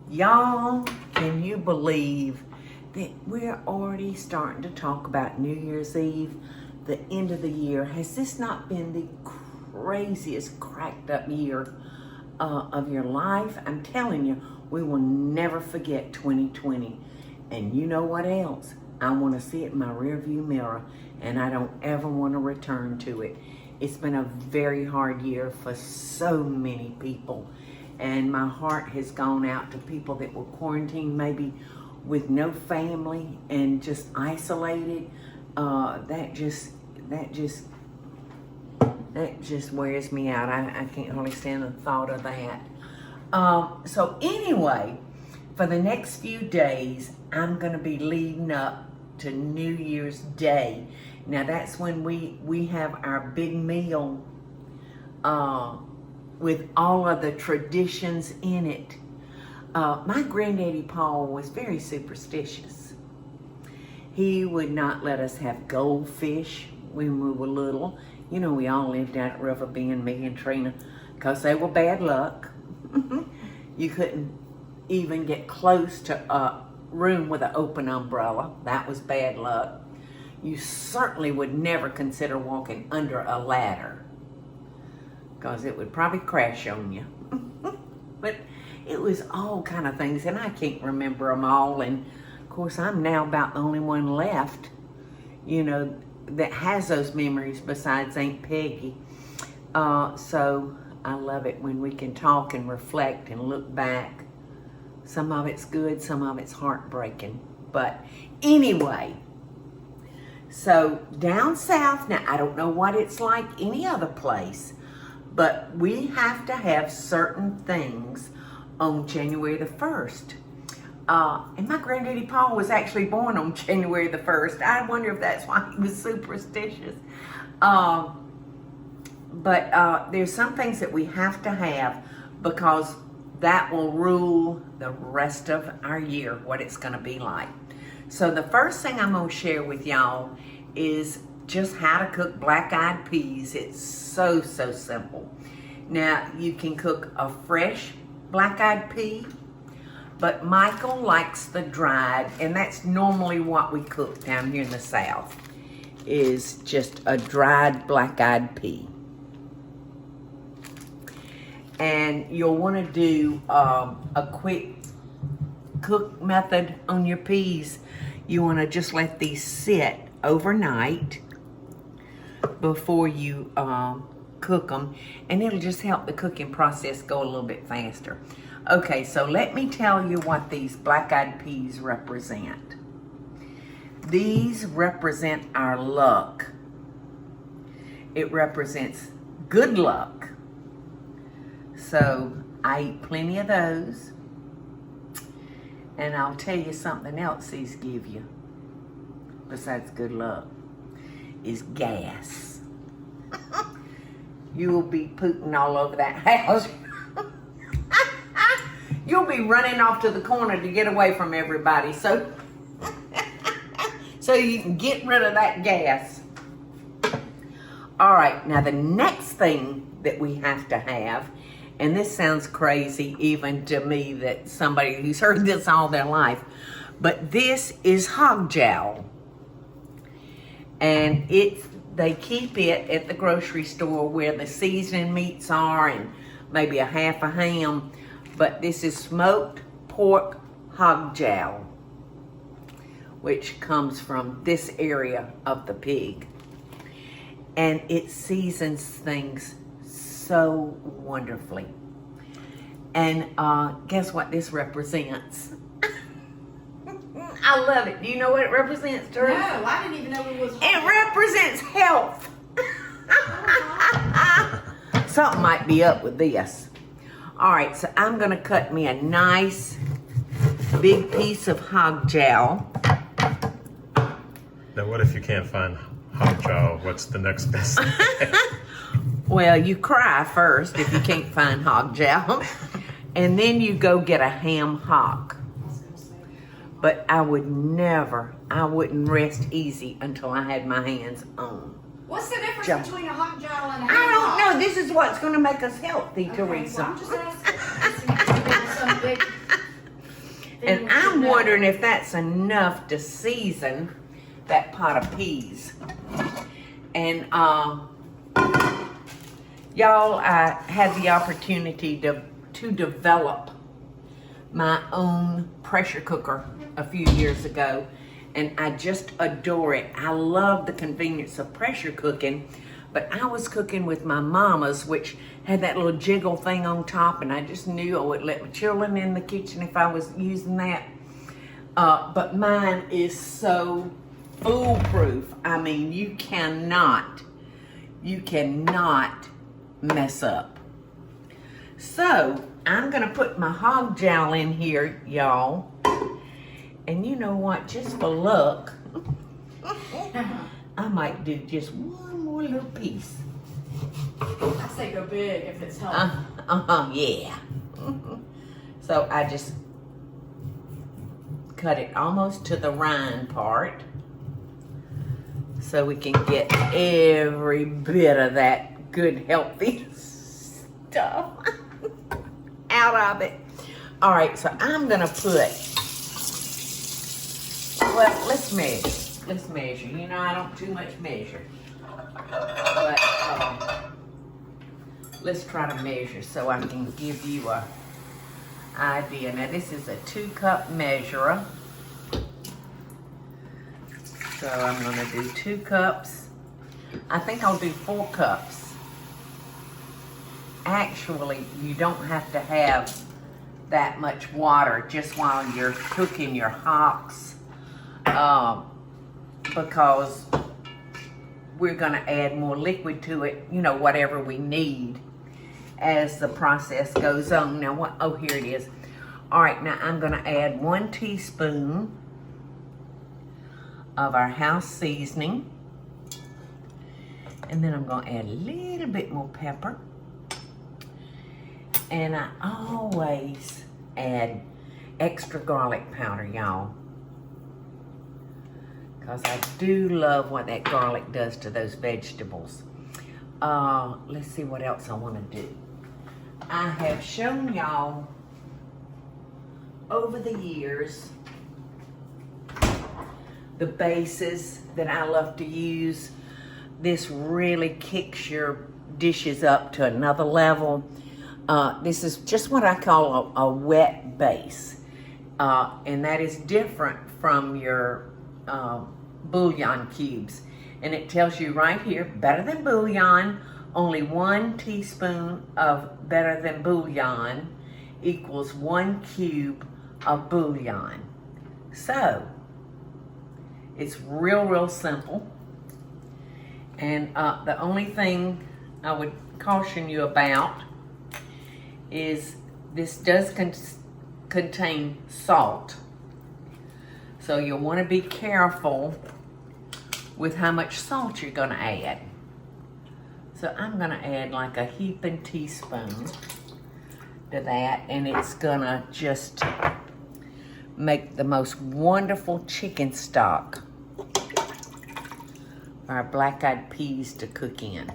Y'all, can you believe that we're already starting to talk about New Year's Eve, the end of the year? Has this not been the craziest cracked up year of your life? I'm telling you, we will never forget 2020. And you know what else? I want to see it in my rearview mirror, and I don't ever want to return to it. It's been a very hard year for so many people. And my heart has gone out to people that were quarantined, maybe with no family and just isolated. That just wears me out. I can't hardly stand the thought of that. So anyway, for the next few days, I'm going to be leading up to New Year's Day. Now that's when we have our big meal with all of the traditions in it. My granddaddy Paul was very superstitious. He would not let us have goldfish when we were little. You know, we all lived out at River Bend, me and Trina, because they were bad luck. You couldn't even get close to a room with an open umbrella. That was bad luck. You certainly would never consider walking under a ladder, because it would probably crash on you. But it was all kind of things, and I can't remember them all. And of course, I'm now about the only one left, you know, that has those memories besides Aunt Peggy. So I love it when we can talk and reflect and look back. Some of it's good, some of it's heartbreaking. But anyway, so down south, now I don't know what it's like any other place, but we have to have certain things on January the 1st. And my granddaddy Paul was actually born on January the 1st. I wonder if that's why he was superstitious. But there's some things that we have to have, because that will rule the rest of our year, what it's going to be like. So the first thing I'm going to share with y'all is just how to cook black-eyed peas. It's so simple. Now, you can cook a fresh black-eyed pea, but Michael likes the dried, and that's normally what we cook down here in the South, is just a dried black-eyed pea. And you'll want to do a quick cook method on your peas. You want to just let these sit overnight before you cook them, and it'll just help the cooking process go a little bit faster. Okay, so let me tell you what these black-eyed peas represent. These represent our luck. It represents good luck. So I eat plenty of those. And I'll tell you something else these give you, besides good luck, is gas. You'll be pooting all over that house. You'll be running off to the corner to get away from everybody. So you can get rid of that gas. All right, now the next thing that we have to have, and this sounds crazy even to me, that somebody who's heard this all their life, but this is hog jowl. And they keep it at the grocery store where the seasoning meats are and maybe a half a ham. But this is smoked pork hog jowl, which comes from this area of the pig. And it seasons things so wonderfully. And guess what this represents? I love it. Do you know what it represents, Teresa? No, I didn't even know it was. It represents health. Something might be up with this. All right, so I'm going to cut me a nice big piece of hog jowl. Now, what if you can't find hog jowl? What's the next best thing? Well, you cry first if you can't find hog jowl. And then you go get a ham hock. But I wouldn't rest easy until I had my hands on. What's the difference between a hog jowl and a ham I don't hock? know. This is what's going to make us healthy, Okay, Teresa. well, I'm just asking. Some big And I'm wondering if that's enough to season that pot of peas. And y'all, I had the opportunity to develop my own pressure cooker a few years ago, and I just adore it. I love the convenience of pressure cooking, but I was cooking with my mama's, which had that little jiggle thing on top, and I just knew I would let my children in the kitchen if I was using that. But mine is so foolproof. I mean, you cannot mess up. So I'm gonna put my hog jowl in here, y'all. And you know what, just for luck, I might do just one more little piece. I say go big if it's healthy. Yeah. So I just cut it almost to the rind part so we can get every bit of that good healthy stuff out of it. All right, so I'm gonna put, well, let's measure. You know, I don't too much measure, but let's try to measure so I can give you a idea. Now this is a 2-cup measurer. So I'm gonna do 2 cups. I think I'll do 4 cups. Actually, you don't have to have that much water just while you're cooking your hocks, because we're gonna add more liquid to it, you know, whatever we need as the process goes on. Now what, oh, here it is. All right, now I'm gonna add 1 teaspoon of our house seasoning. And then I'm gonna add a little bit more pepper. And I always add extra garlic powder, y'all, because I do love what that garlic does to those vegetables. Let's see what else I wanna do. I have shown y'all over the years the bases that I love to use. This really kicks your dishes up to another level. This is just what I call a wet base. And that is different from your bouillon cubes. And it tells you right here, better than bouillon, only 1 teaspoon of better than bouillon equals 1 cube of bouillon. So, it's real simple. And the only thing I would caution you about is this does contain salt. So you'll want to be careful with how much salt you're going to add. So I'm going to add like a heaping teaspoon to that, and it's going to just make the most wonderful chicken stock for our black-eyed peas to cook in.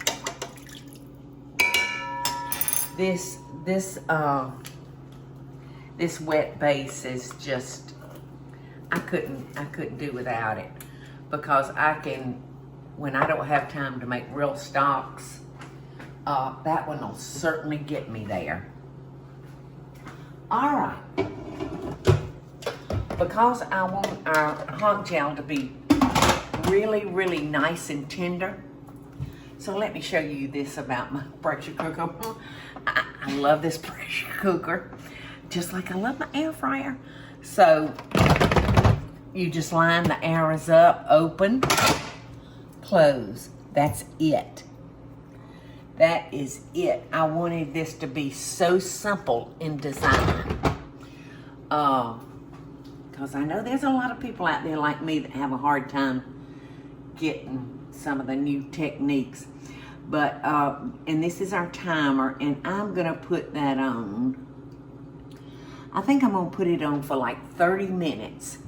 This wet base is just, I couldn't do without it, because I can, when I don't have time to make real stocks, that one will certainly get me there. All right, because I want our hog jowl to be really nice and tender, so let me show you this about my pressure cooker. I love this pressure cooker, just like I love my air fryer. So you just line the arrows up, open, close. That's it. That is it. I wanted this to be so simple in design. Because I know there's a lot of people out there like me that have a hard time getting some of the new techniques. But, and this is our timer, and I'm gonna put that on. I think I'm gonna put it on for like 30 minutes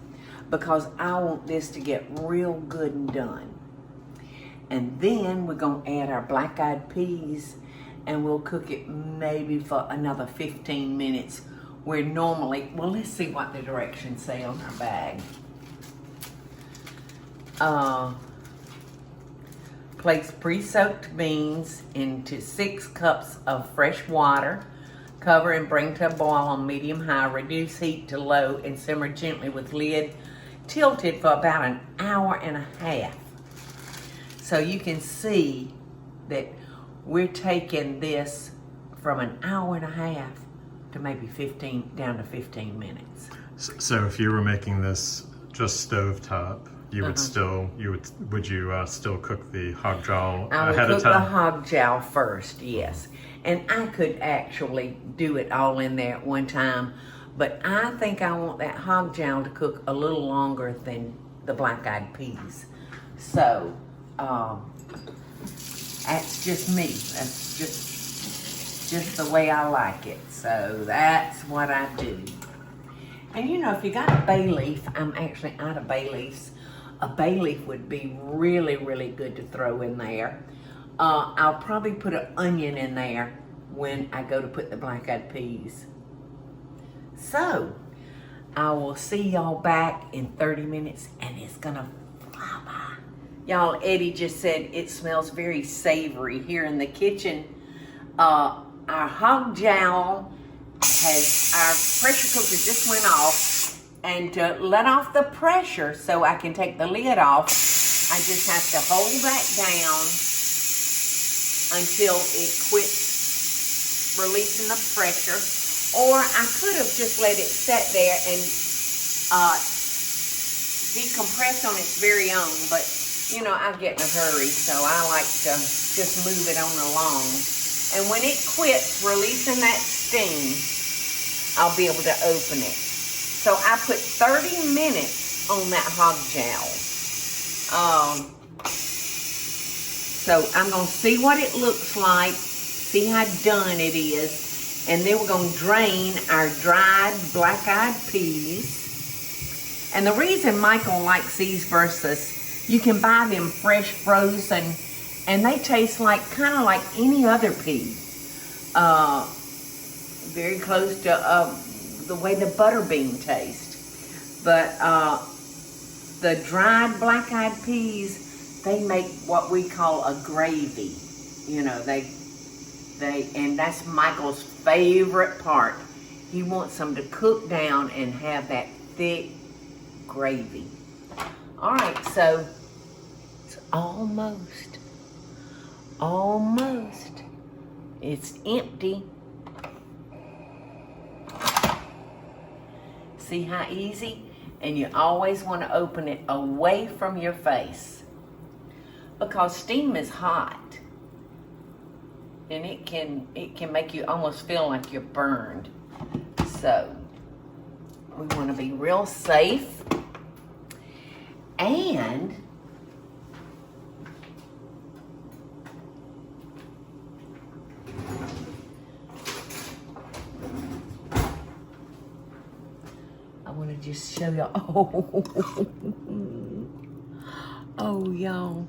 because I want this to get real good and done. And then we're gonna add our black-eyed peas, and we'll cook it maybe for another 15 minutes We're normally, well, let's see what the directions say on our bag. Place pre-soaked beans into 6 cups of fresh water. Cover and bring to a boil on medium-high. Reduce heat to low and simmer gently with lid tilted for about an hour and a half. So you can see that we're taking this from an hour and a half to maybe 15, down to 15 minutes. So if you were making this just stovetop, you would still, would you still cook the hog jowl ahead of time? I would cook the hog jowl first, yes. And I could actually do it all in there at one time, but I think I want that hog jowl to cook a little longer than the black-eyed peas. So, that's just me. That's just the way I like it. So that's what I do. And you know, if you got a bay leaf, I'm actually out of bay leaves. A bay leaf would be really, really good to throw in there. I'll probably put an onion in there when I go to put the black-eyed peas. So, I will see y'all back in 30 minutes and it's gonna fly by. Y'all, Eddie just said it smells very savory here in the kitchen. Our hog jowl has, our pressure cooker just went off, and to let off the pressure so I can take the lid off, I just have to hold that down until it quits releasing the pressure. Or I could have just let it sit there and decompress on its very own, but you know, I get in a hurry, so I like to just move it on along. And when it quits releasing that steam, I'll be able to open it. So I put 30 minutes on that hog jowl. So I'm gonna see what it looks like, see how done it is, and then we're gonna drain our dried black-eyed peas. And the reason Michael likes these versus, you can buy them fresh frozen, and they taste like, kind of like any other pea. Very close to the way the butter bean tastes. But the dried black-eyed peas, they make what we call a gravy. You know, and that's Michael's favorite part. He wants them to cook down and have that thick gravy. All right, so it's almost. It's empty. See how easy? And you always want to open it away from your face, because steam is hot. And it can make you almost feel like you're burned. So we want to be real safe. And I want to just show y'all. Oh, y'all.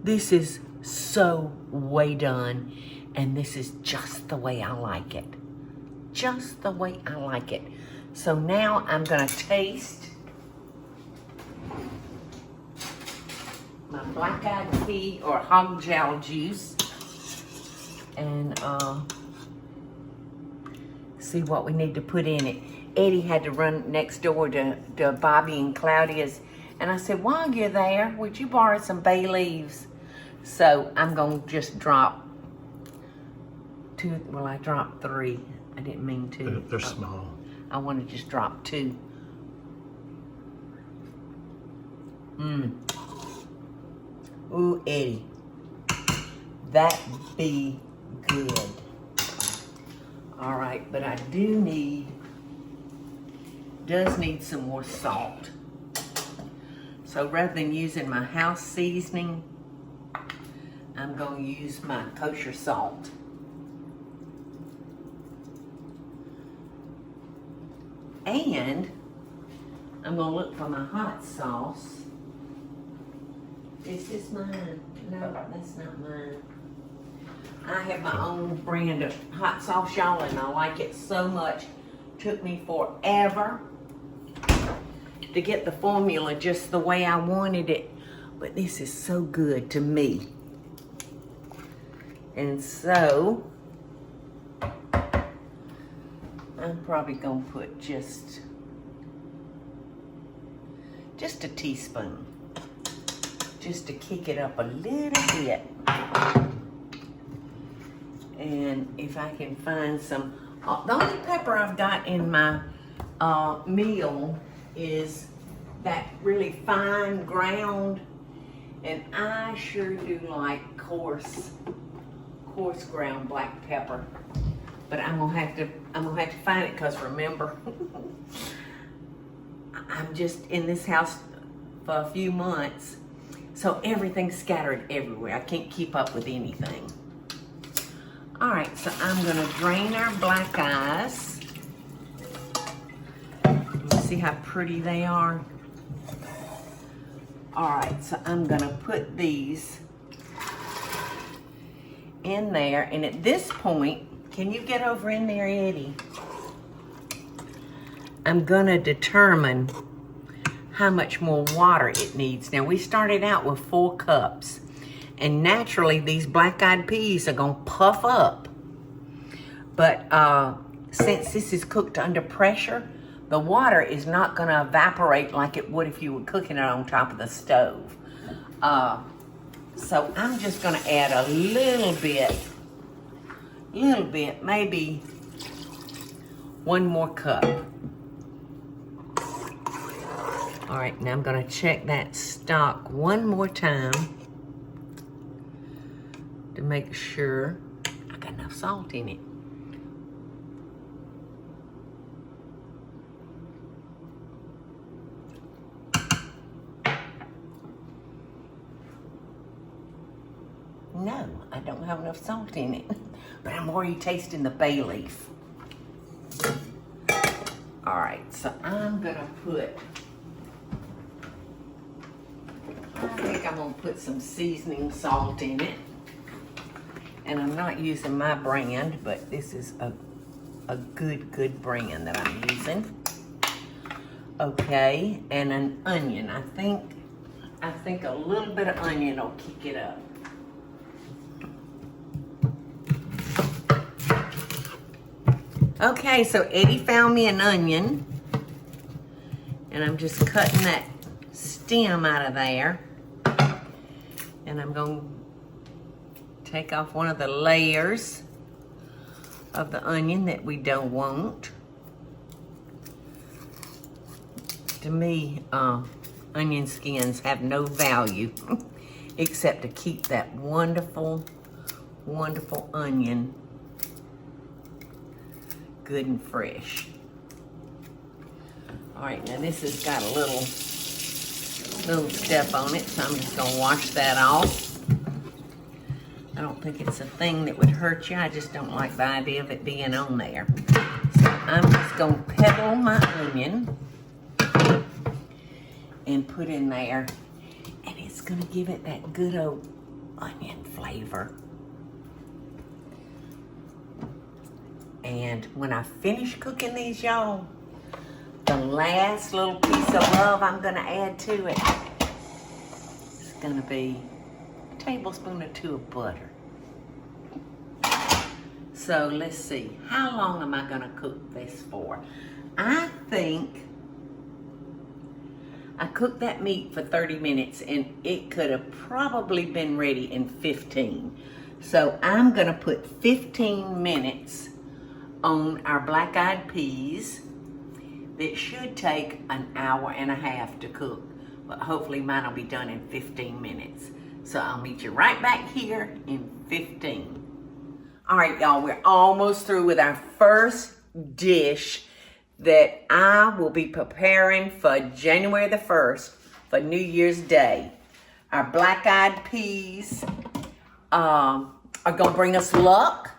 This is so way done. And this is just the way I like it. Just the way I like it. So now I'm gonna taste my black-eyed pea or hog jowl juice and see what we need to put in it. Eddie had to run next door to Bobby and Claudia's, and I said, while you're there, would you borrow some bay leaves? So I'm gonna just drop two. Well, I dropped 3. I didn't mean to. They're small. I want to just drop 2. Ooh, Eddie, that be good. All right, but I does need some more salt. So rather than using my house seasoning, I'm going to use my kosher salt. And I'm going to look for my hot sauce. Is this mine? No, that's not mine. I have my own brand of hot sauce, y'all, and I like it so much. took me forever to get the formula just the way I wanted it. But this is so good to me. And so, I'm probably gonna put just a teaspoon, just to kick it up a little bit. And if I can find some, the only pepper I've got in my meal is that really fine ground, and I sure do like coarse ground black pepper. But I'm gonna have to find it, because remember, I'm just in this house for a few months, so everything's scattered everywhere. I can't keep up with anything. All right, so I'm gonna drain our black eyes. You see how pretty they are? All right, so I'm gonna put these in there, and at this point, can you get over in there, Eddie? I'm gonna determine how much more water it needs. Now, we started out with 4 cups, and naturally these black-eyed peas are gonna puff up. But since this is cooked under pressure, the water is not gonna evaporate like it would if you were cooking it on top of the stove. So I'm just gonna add a little bit, maybe 1 more cup. All right, now I'm gonna check that stock 1 more time to make sure I got enough salt in it. No, I don't have enough salt in it, but I'm already tasting the bay leaf. All right, so I'm gonna put, I think I'm gonna put some seasoning salt in it. And I'm not using my brand, but this is a good brand that I'm using. Okay, and an onion. I think a little bit of onion will kick it up. Okay, so Eddie found me an onion, and I'm just cutting that stem out of there. And I'm going to take off one of the layers of the onion that we don't want. To me, onion skins have no value except to keep that wonderful, wonderful onion good and fresh. All right, now this has got a little stuff on it, so I'm just gonna wash that off. I don't think it's a thing that would hurt you. I just don't like the idea of it being on there. So I'm just gonna pebble my onion and put in there, and it's gonna give it that good old onion flavor. And when I finish cooking these, y'all, the last little piece of love I'm gonna add to it is gonna be a tablespoon or 2 of butter. So let's see, how long am I gonna cook this for? I think I cooked that meat for 30 minutes and it could have probably been ready in 15. So I'm gonna put 15 minutes on our black-eyed peas. That should take an hour and a half to cook, but hopefully mine will be done in 15 minutes. So I'll meet you right back here in 15. All right, y'all, we're almost through with our first dish that I will be preparing for January the 1st for New Year's Day. Our black-eyed peas are gonna bring us luck,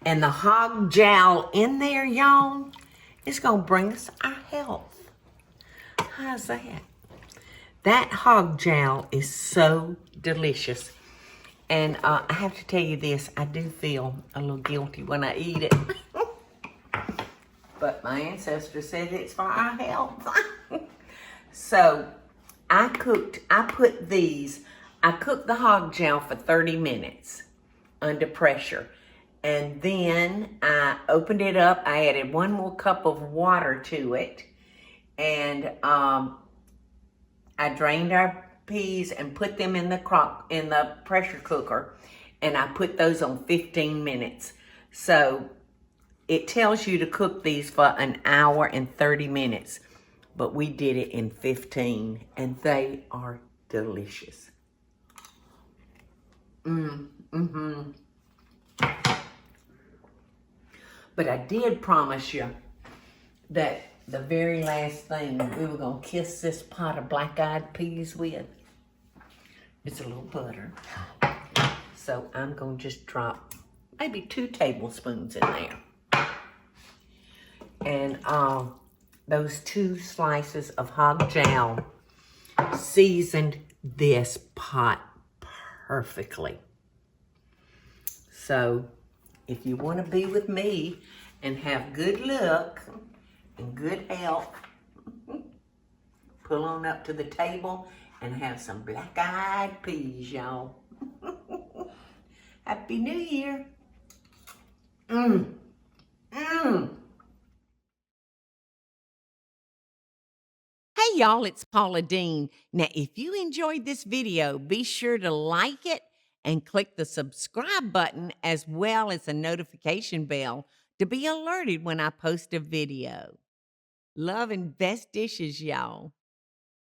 and the hog jowl in there, y'all, it's gonna bring us our health. How's that? That hog jowl is so delicious. And I have to tell you this, I do feel a little guilty when I eat it. but my ancestors said it's for our health. So I cooked the hog jowl for 30 minutes under pressure. And then I opened it up. I added 1 more cup of water to it. And I drained our peas and put them in the pressure cooker. And I put those on 15 minutes. So it tells you to cook these for an hour and 30 minutes. But we did it in 15. And they are delicious. But I did promise you that the very last thing we were going to kiss this pot of black-eyed peas with is a little butter. So I'm going to just drop maybe 2 tablespoons in there. And those 2 slices of hog jowl seasoned this pot perfectly. So if you want to be with me and have good luck and good health, pull on up to the table and have some black-eyed peas, y'all. Happy New Year. Hey y'all, it's Paula Deen. Now, if you enjoyed this video, be sure to like it and click the subscribe button as well as the notification bell to be alerted when I post a video. Love and best dishes, y'all.